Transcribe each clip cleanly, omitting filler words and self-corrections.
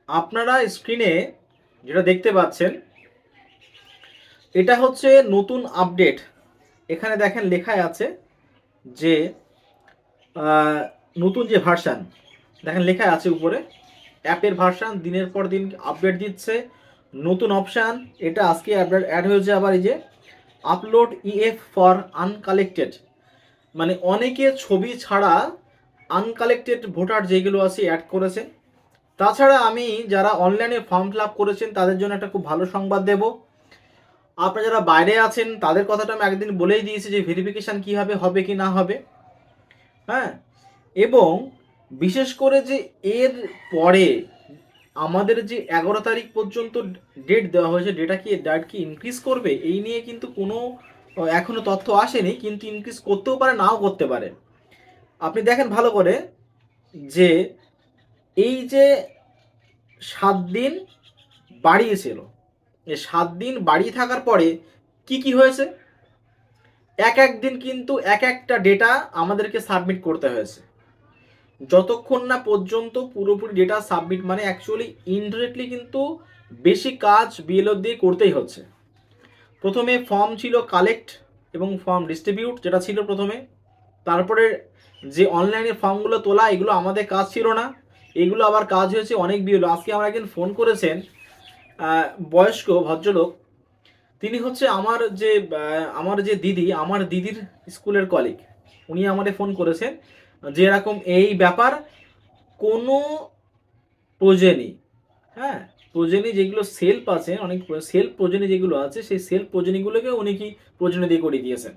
আপনারা স্ক্রিনে যেটা দেখতে পাচ্ছেন এটা হচ্ছে নতুন আপডেট। এখানে দেখেন লেখাই আছে যে নতুন যে ভার্সান, দেখেন লেখা আছে উপরে অ্যাপের ভার্সান দিনের পর দিন আপডেট দিচ্ছে, নতুন অপশান এটা আজকে আপডেট অ্যাড হয়েছে। আবার এই যে আপলোড ইএফ ফর আনকালেক্টেড, মানে অনেকে ছবি ছাড়া আনকালেক্টেড ভোটার যেগুলো আছে অ্যাড করেছে। তাছাড়া আমি যারা অনলাইনে ফর্ম ফিল আপ করেছেন তাদের জন্য একটা খুব ভালো সংবাদ দেব। আপনারা যারা বাইরে আছেন তাদের কথাটা আমি একদিন বলেই দিয়েছি যে ভেরিফিকেশান কীভাবে হবে কি না হবে। হ্যাঁ, এবং বিশেষ করে যে এর পরে আমাদের যে 11 তারিখ পর্যন্ত ডেট দেওয়া হয়েছে, ডেট কি ইনক্রিজ করবে এই নিয়ে কিন্তু কোনো এখনও তথ্য আসেনি, কিন্তু ইনক্রিজ করতেও পারে নাও করতে পারে। আপনি দেখেন ভালো করে যে এই যে 7 দিন বাড়িয়েছিল, এই 7 দিন বাড়িয়ে থাকার পরে কি হয়েছে, এক দিন কিন্তু একটা ডেটা আমাদেরকে সাবমিট করতে হয়েছে। যতক্ষণ না পর্যন্ত পুরোপুরি ডেটা সাবমিট, মানে অ্যাকচুয়ালি ইনডিরেক্টলি কিন্তু বেশি কাজ বিএলও দিয়ে করতেই হচ্ছে। প্রথমে ফর্ম ছিল কালেক্ট এবং ফর্ম ডিস্ট্রিবিউট, যেটা ছিল প্রথমে। তারপরে যে অনলাইনে ফর্মগুলো তোলা, এগুলো আমাদের কাজ ছিল না, এগুলো আবার কাজ হয়েছে অনেক বিএলও। আজকে আমার একদিন ফোন করেছেন বয়স্ক ভদ্রলোক, তিনি হচ্ছে আমার যে দিদি, আমার দিদির স্কুলের কলিগ। উনি আমাদের ফোন করেছেন যে এরকম এই ব্যাপার, কোনো প্রজেনি, হ্যাঁ প্রজেনি যেগুলো সেলফ আছে, অনেক সেলফ প্রজেনি যেগুলো আছে, সেই সেলফ প্রজেনিগুলোকে উনি কি প্রজেনি দিয়ে করিয়ে দিয়েছেন।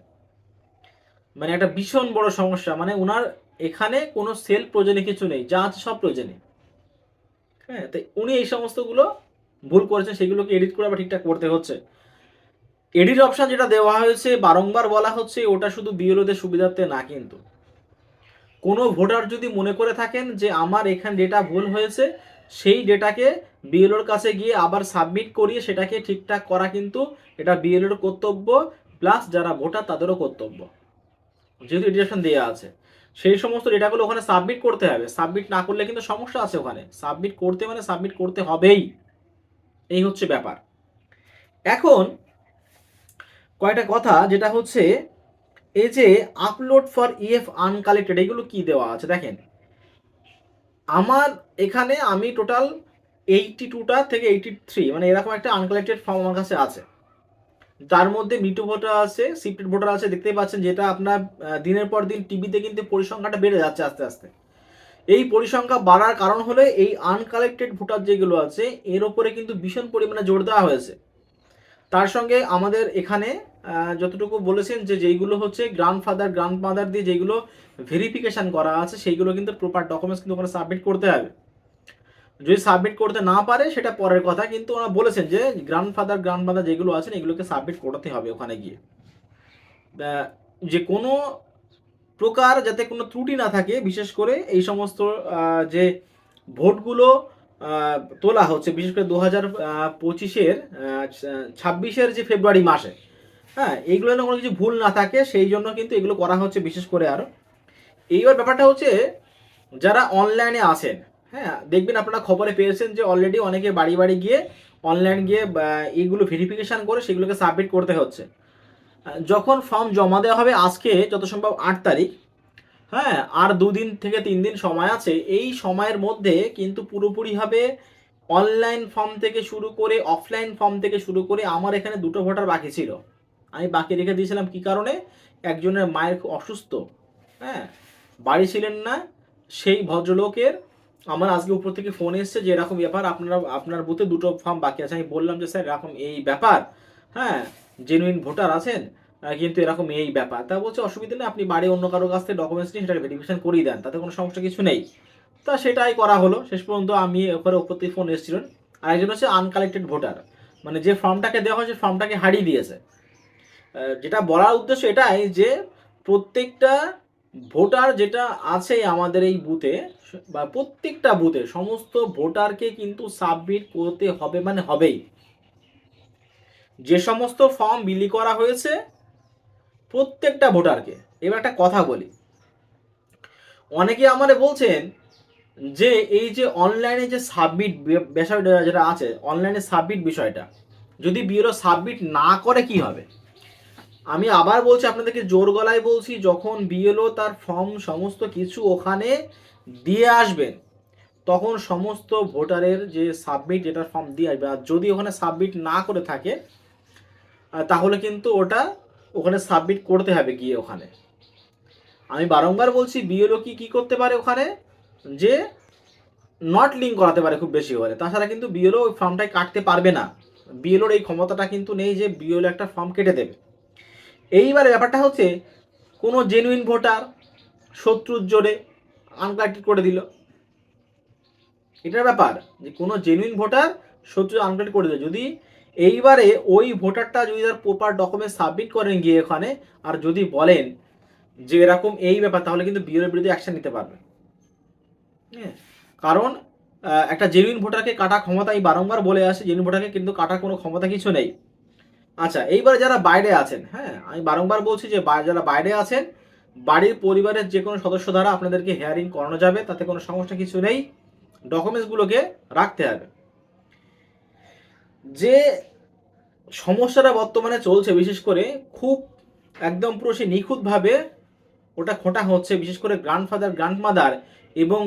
মানে একটা ভীষণ বড় সমস্যা, মানে ওনার এখানে কোনো সেলফ প্রজেনি কিছু নেই, যা আছে সব প্রজেনি। হ্যাঁ, তাই উনি এই সমস্তগুলো ভুল করেছেন, সেগুলোকে এডিট করে আবার ঠিকঠাক করতে হচ্ছে। এডিট অপশান যেটা দেওয়া হয়েছে, বারংবার বলা হচ্ছে, ওটা শুধু বিএলওদের সুবিধার্থে না, কিন্তু কোনো ভোটার যদি মনে করে থাকেন যে আমার এখানে ডেটা ভুল হয়েছে, সেই ডেটাকে বিএলওর কাছে গিয়ে আবার সাবমিট করিয়ে সেটাকে ঠিকঠাক করা কিন্তু এটা বিএলওর কর্তব্য, প্লাস যারা ভোটার তাদেরও কর্তব্য। যেহেতু এডিটেশন দেওয়া আছে, সেই সমস্ত ডেটাগুলো ওখানে সাবমিট করতে হবে। সাবমিট না করলে কিন্তু সমস্যা আছে ওখানে। সাবমিট করতে মানে সাবমিট করতে হবেই, এই হচ্ছে ব্যাপার। এখন কয়টা কথা, যেটা হচ্ছে এই যে আপলোড ফর ইএফ আনকালেক্টেড, এগুলো কি দেওয়া আছে দেখেন। আমার এখানে আমি টোটাল 82টা থেকে 83, মানে এরকম একটা আনকালেক্টেড ফর্ম আমার কাছে আছে। তার মধ্যে মিটু ভোটার আছে, শিফটেড ভোটার আছে, দেখতেই পাচ্ছেন, যেটা আপনার দিনের পর দিন টিভিতে কিন্তু পরিসংখ্যাটা বেড়ে যাচ্ছে আস্তে আস্তে। এই পরিসংখ্যা বাড়ার কারণ হলে এই আনকালেক্টেড ভোটার যেগুলো আছে এর ওপরে কিন্তু ভীষণ পরিমাণে জোর দেওয়া হয়েছে। তার সঙ্গে আমাদের এখানে যতটুকু বলেছেন যে যেইগুলো হচ্ছে গ্র্যান্ডমাদার দিয়ে যেগুলো ভেরিফিকেশান করা আছে, সেইগুলো কিন্তু প্রপার ডকুমেন্টস কিন্তু ওখানে সাবমিট করতে হবে। যদি সাবমিট করতে না পারে সেটা পরের কথা, কিন্তু ওরা বলেছেন যে গ্র্যান্ডমাদার যেগুলো আছেন এগুলোকে সাবমিট করতে হবে ওখানে গিয়ে। যে কোনো প্রকার যাতে কোনো ত্রুটি না থাকে, বিশেষ করে এই সমস্ত যে ভোটগুলো তোলা হচ্ছে, বিশেষ করে 2025-এর 26-এর যে ফেব্রুয়ারি মাসে, হ্যাঁ এইগুলো যেন কোনো কিছু ভুল না থাকে, সেই জন্য কিন্তু এগুলো করা হচ্ছে বিশেষ করে আরও। এইবার ব্যাপারটা হচ্ছে যারা অনলাইনে আছেন, হ্যাঁ দেখবেন আপনারা খবরে পেয়েছেন যে অলরেডি অনেকে বাড়ি বাড়ি গিয়ে অনলাইন গিয়ে এইগুলো ভেরিফিকেশান করে সেগুলোকে সাবমিট করতে হচ্ছে। যখন ফর্ম জমা দেওয়া হবে আজকে যত সম্ভব 8 তারিখ, হ্যাঁ আর 2 দিন থেকে 3 দিন সময় আছে। এই সময়ের মধ্যে কিন্তু পুরোপুরিভাবে অনলাইন ফর্ম থেকে শুরু করে অফলাইন ফর্ম থেকে শুরু করে আমার এখানে 2টো ভোটার বাকি ছিল, আমি বাকি রেখে দিয়েছিলাম। কী কারণে? একজনের মায়ের খুব অসুস্থ, হ্যাঁ বাড়ি ছিলেন না। সেই ভদ্রলোকের আমার আজকে উপর থেকে ফোন এসছে যে এরকম ব্যাপার, আপনার বুথে 2টো ফর্ম বাকি আছে। আমি বললাম যে স্যার এরকম এই ব্যাপার, হ্যাঁ জেনুইন ভোটার আছেন, কিন্তু এরকম এই ব্যাপার। তা বলছে অসুবিধা নেই, আপনি বাড়ি অন্য কারো কাছ থেকে ডকুমেন্টস নিয়ে সেটাকে ভেরিফিকেশন করিয়ে দেন, তাতে কোনো সমস্যা কিছু নেই। তা সেটাই করা হলো। শেষ পর্যন্ত আমি উপর থেকে ফোন এসেছিলেন। আর একজন হচ্ছে আনকালেক্টেড ভোটার, মানে যে ফর্মটাকে দেওয়া হয় সেই ফর্মটাকে হারিয়ে দিয়েছে। যেটা বলার উদ্দেশ্য এটাই যে প্রত্যেকটা ভোটার যেটা আছে আমাদের এই বুথে, বা প্রত্যেকটা বুথে সমস্ত ভোটারকে কিন্তু সাবমিট করতে হবে, মানে হবেই। যে সমস্ত ফর্ম বিলি করা হয়েছে প্রত্যেকটা ভোটারকে। এবার একটা কথা বলি, অনেকে আমারে বলছেন যে এই যে অনলাইনে যে সাবমিট বিষয়টা যেটা আছে, অনলাইনে সাবমিট বিষয়টা যদি বিএলও সাবমিট না করে কি হবে? আমি আবার বলছি আপনাদেরকে, জোর গলায় বলছি, যখন বিএলও তার ফর্ম সমস্ত কিছু ওখানে দিয়ে আসবেন, তখন সমস্ত ভোটারের যে সাবমিট যেটা ফর্ম দিয়ে আসবে, আর যদি ওখানে সাবমিট না করে থাকে তাহলে কিন্তু ওটা ওখানে সাবমিট করতে হবে গিয়ে ওখানে। আমি বারংবার বলছি, বিএলও কি করতে পারে ওখানে, যে নট লিঙ্ক করাতে পারে খুব বেশি হলে, তাছাড়া কিন্তু বিএলও ওই ফর্মটাই কাটতে পারবে না। বিএলওর এই ক্ষমতাটা কিন্তু নেই যে বিএলও একটা ফর্ম কেটে দেবে। এইবারে ব্যাপারটা হচ্ছে, কোনো জেনুইন ভোটার শত্রুর জোরে আনকালেক্টেড করে দিল, এটার ব্যাপার যে কোনো জেনুইন ভোটার শত্রু আনকালেক্টেড করে দিল, যদি এইবারে ওই ভোটারটা যদি তার প্রপার ডকুমেন্ট সাবমিট করেন গিয়ে ওখানে, আর যদি বলেন যে এরকম এই ব্যাপার, তাহলে কিন্তু বিএলওর বিরুদ্ধে অ্যাকশন নিতে পারবে। হ্যাঁ, কারণ একটা জেনুইন ভোটারকে কাটা ক্ষমতা, আমি বারংবার বলে আসি, জেনুইন ভোটারকে কিন্তু কাটার কোনো ক্ষমতা কিছু নেই। আচ্ছা, এইবার যারা বাইরে আছেন, হ্যাঁ আমি বারংবার বলছি যে যারা বাইরে আছেন, বাড়ির পরিবারের যে কোনো সদস্য দ্বারা আপনাদেরকে হেয়ারিং করানো যাবে, তাতে কোনো সমস্যা কিছু নেই, ডকুমেন্টসগুলোকে রাখতে হবে। যে সমস্যাটা বর্তমানে চলছে, বিশেষ করে খুব একদম পুরো সে নিখুঁতভাবে ওটা খোঁটা হচ্ছে, বিশেষ করে গ্র্যান্ডফাদার গ্র্যান্ডমাদার এবং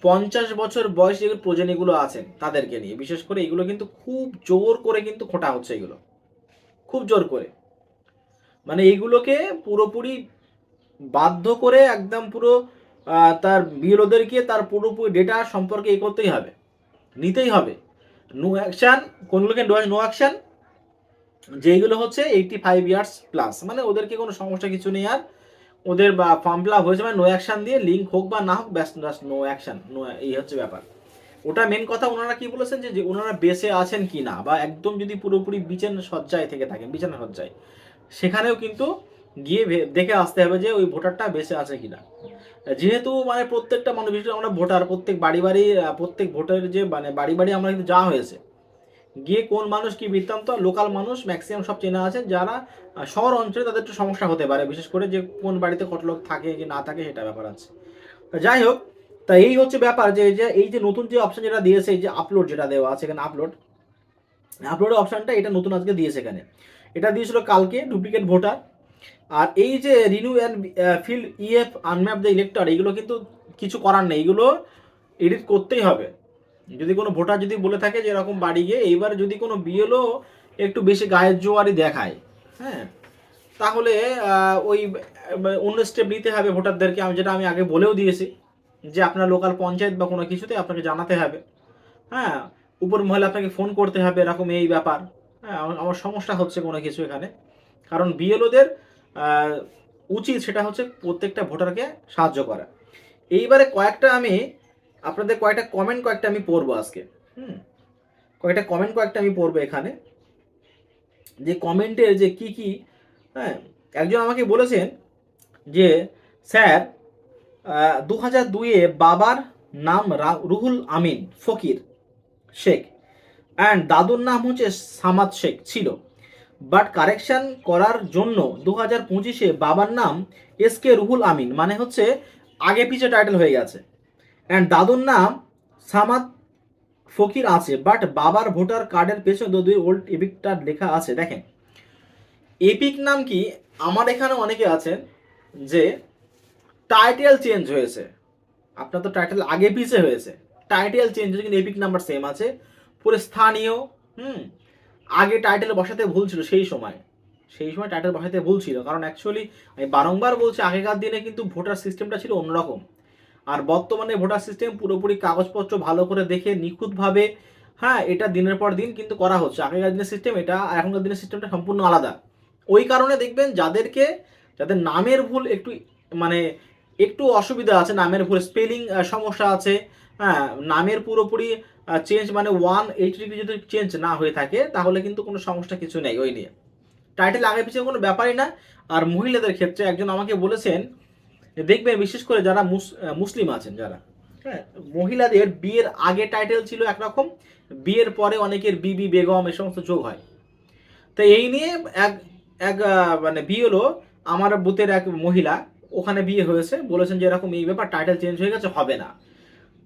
50 বছর বয়সী যে প্রজেনিগুলো আছেন তাদেরকে নিয়ে, বিশেষ করে এগুলো কিন্তু খুব জোর করে কিন্তু খোঁটা হচ্ছে, এগুলো খুব জোর করে, মানে এইগুলোকে পুরোপুরি বাধ্য করে একদম পুরো তার বিএলওদেরকে তার পুরোপুরি ডেটা সম্পর্কে এ করতেই হবে, নিতেই হবে। নো অ্যাকশান, কোনগুলোকে নো অ্যাকশান, যেইগুলো হচ্ছে 85 ইয়ার্স প্লাস, মানে ওদেরকে কোনো সমস্যা কিছু নেই, আর ওদের বা ফর্ম ফিল আপ হয়েছে মানে নো অ্যাকশান দিয়ে লিঙ্ক হোক বা না হোক, ব্যাস নো অ্যাকশান, এই হচ্ছে ব্যাপার। ওটা মেন কথা। ওনারা কি বলেছেন যে ওনারা বেঁচে আছেন কি না, বা একদম যদি পুরোপুরি বিছানা সজ্জায় থেকে থাকেন, বিছানা সজ্জায়, সেখানেও কিন্তু গিয়ে দেখে আসতে হবে যে ওই ভোটারটা বেঁচে আছে কিনা। যেহেতু মানে প্রত্যেকটা মানুষ, বিশেষ করে আমরা ভোটার, প্রত্যেক বাড়ি বাড়ি প্রত্যেক ভোটারের যে মানে বাড়ি বাড়ি আমরা কিন্তু যাওয়া হয়েছে, গিয়ে কোন মানুষ কি বৃত্তান্ত, লোকাল মানুষ ম্যাক্সিমাম সব চেনা আছেন, যারা শহর অঞ্চলে তাদের একটু সমস্যা হতে পারে, বিশেষ করে যে কোন বাড়িতে কত লোক থাকে কি না থাকে, সেটা ব্যাপার আছে। যাই হোক, তা এই হচ্ছে ব্যাপার, যে এই যে নতুন যে অপশন যেটা দিয়েছে, এই যে আপলোড যেটা দেওয়া আছে এখানে, আপলোডের অপশনটা এটা নতুন আজকে দিয়েছে এখানে, এটা দিয়েছিল কালকে ডুপ্লিকেট ভোটার। আর এই যে renew and fill EF unmap the elector, এগুলো কিন্তু কিছু করার নেই, এগুলো এডিট করতেই হবে। যদি কোনো ভোটার যদি বলে থাকে যে এরকম বাড়ি গিয়ে, এইবার যদি কোনো বিএলও একটু বেশি গায়ের জোয়ারি দেখায়, হ্যাঁ, তাহলে ওই অন্য স্টেপ নিতে হবে ভোটারদেরকে। আমি আগে বলেও দিয়েছি যে আপনার লোকাল পঞ্চায়েত বা কোনো কিছুতে আপনাকে জানাতে হবে, হ্যাঁ, উপর মহলে আপনাকে ফোন করতে হবে, এরকম এই ব্যাপার, হ্যাঁ আমার সমস্যা হচ্ছে কোনো কিছু এখানে। কারণ বিএলওদের উচিত সেটা হচ্ছে প্রত্যেকটা ভোটারকে সাহায্য করা। এইবারে আমি আপনাদের কয়েকটা আমি পড়বো আজকে। কয়েকটা আমি পড়বো এখানে, যে কমেন্টের যে কি, হ্যাঁ, একজন আমাকে বলেছেন যে স্যার 2002-এ বাবার নাম রুহুল আমিন ফকির শেখ অ্যান্ড দাদুর নাম হচ্ছে সামাদ শেখ ছিল, বাট কারেকশন করার জন্য 2025-এ বাবার নাম এসকে রুহুল আমিন, মানে হচ্ছে আগে পিছে টাইটেল হয়ে গেছে, অ্যান্ড দাদুর নাম সামাদ ফকির আছে, বাট বাবার ভোটার কার্ডের পেছনে দুই ওল্ড এপিকটা লেখা আছে। দেখেন, এপিক নাম কি, আমার এখানে অনেকে আছেন যে টাইটেল চেঞ্জ হয়েছে, আপনার তো টাইটেল আগে পিছে হয়েছে, টাইটেল চেঞ্জ হয়েছে কিন্তু এপিক নাম্বার সেম আছে, পুরো স্থানীয়, আগে টাইটেল বসাতে ভুল ছিল, সেই সময় টাইটেল বসাতে ভুল ছিল, কারণ অ্যাকচুয়ালি আমি বারংবার বলছি, আগেকার দিনে কিন্তু ভোটার সিস্টেমটা ছিল অন্যরকম, আর বর্তমানে ভোটার সিস্টেম পুরোপুরি কাগজপত্র ভালো করে দেখে নিখুঁতভাবে, হ্যাঁ, এটা দিনের পর দিন কিন্তু করা হচ্ছে। আগেকার দিনের সিস্টেম এটা, আর এখনকার দিনের সিস্টেমটা সম্পূর্ণ আলাদা। ওই কারণে দেখবেন যাদের নামের ভুল একটু মানে একটু অসুবিধা আছে, নামের ভুল স্পেলিং সমস্যা আছে, হ্যাঁ, নামের পুরোপুরি চেঞ্জ মানে 180 ডিগ্রি যদি চেঞ্জ না হয়ে থাকে, তাহলে কিন্তু কোনো সমস্যা কিছু নেই ওই নিয়ে, টাইটেল আগে পিছিয়ে কোনো ব্যাপারই না। আর মহিলাদের ক্ষেত্রে একজন আমাকে বলেছেন, দেখবেন বিশেষ করে যারা মুসলিম আছেন যারা, হ্যাঁ, মহিলাদের বিয়ের আগে টাইটেল ছিল একরকম, বিয়ের পরে অনেকের বিবি বেগম এ সমস্ত যোগ হয়। তো এই নিয়ে এক এক মানে বিয়ে হলো, আমার বুথের এক মহিলা, ওখানে বিয়ে হয়েছে, বলেছেন যে এরকম এই ব্যাপার টাইটেল চেঞ্জ হয়ে গেছে, হবে না।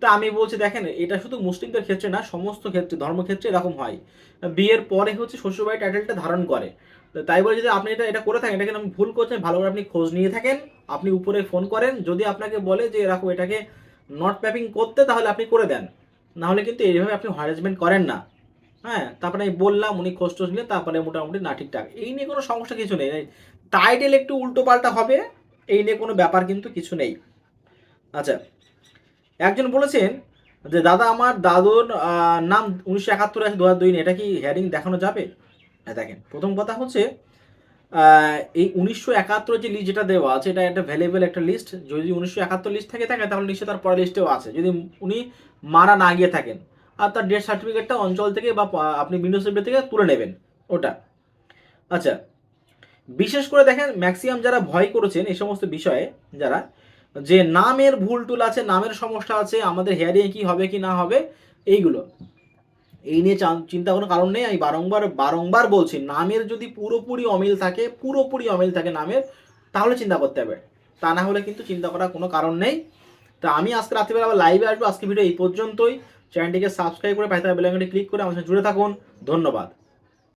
তা আমি বলছি দেখেন, এটা শুধু মুসলিমদের ক্ষেত্রে না, সমস্ত ক্ষেত্রে ধর্মক্ষেত্রে এরকম হয়। বিয়ের পরে হচ্ছে শ্বশুরবাড়ি টাইটেলটা ধারণ করে। তো তাই বলে যদি আপনি এটা এটা করে থাকেন, এটা কিন্তু আপনি ভুল করছেন। ভালো করে আপনি খোঁজ নিয়ে থাকেন, আপনি উপরে ফোন করেন, যদি আপনাকে বলে যে এরকম এটাকে নট ম্যাপিং করতে, তাহলে আপনি করে দেন। না হলে কিন্তু এইভাবে আপনি হ্যারাসমেন্ট করেন না। হ্যাঁ, তারপরে আমি বললাম, উনি খোঁজ টোজ নিলেন, তারপরে মোটামুটি না ঠিকঠাক, এই নিয়ে কোনো সমস্যা কিছু নেই। টাইটেল একটু উল্টো পাল্টা হবে, এই নিয়ে কোনো ব্যাপার কিন্তু কিছু নেই। আচ্ছা, একজন বলেছেন যে দাদা আমার দাদুর নাম 1971 আছে 2002 নেই, এটা কি হেয়ারিং দেখানো যাবে? হ্যাঁ দেখেন, প্রথম কথা হচ্ছে এই 1971 যে লিস্ট যেটা দেওয়া আছে, এটা একটা ভ্যালুয়েবল একটা লিস্ট। যদি 1971 লিস্ট থেকে থাকে, তাহলে নিশ্চয়ই তার পরের লিস্টেও আছে, যদি উনি মারা না গিয়ে থাকেন। আর তার ডেথ সার্টিফিকেটটা অঞ্চল থেকে বা আপনি মিউনিসিপ্যালিটি থেকে তুলে নেবেন ওটা। আচ্ছা, বিশেষ করে দেখেন ম্যাক্সিমাম যারা ভয় করেছেন এই সমস্ত বিষয়ে, যারা যে নামের ভুল টুল আছে, নামের সমস্যা আছে, আমাদের হেয়ারিং কি হবে কি না হবে, এইগুলো এই নিয়ে চিন্তা কোনো কারণ নেই। আমি বারংবার বারংবার বলছি, নামের যদি পুরোপুরি অমিল থাকে নামের, তাহলে চিন্তা করতে হবে। তা না হলে কিন্তু চিন্তা করার কোনো কারণ নেই। তা আমি আজকে রাত্রিবেলা আবার লাইভে আসবো। আজকে ভিডিও এই পর্যন্তই। চ্যানেলটিকে সাবস্ক্রাইব করে পাশে থাকা বেল আইকনটি ক্লিক করে আমার সাথে জুড়ে থাকুন। ধন্যবাদ।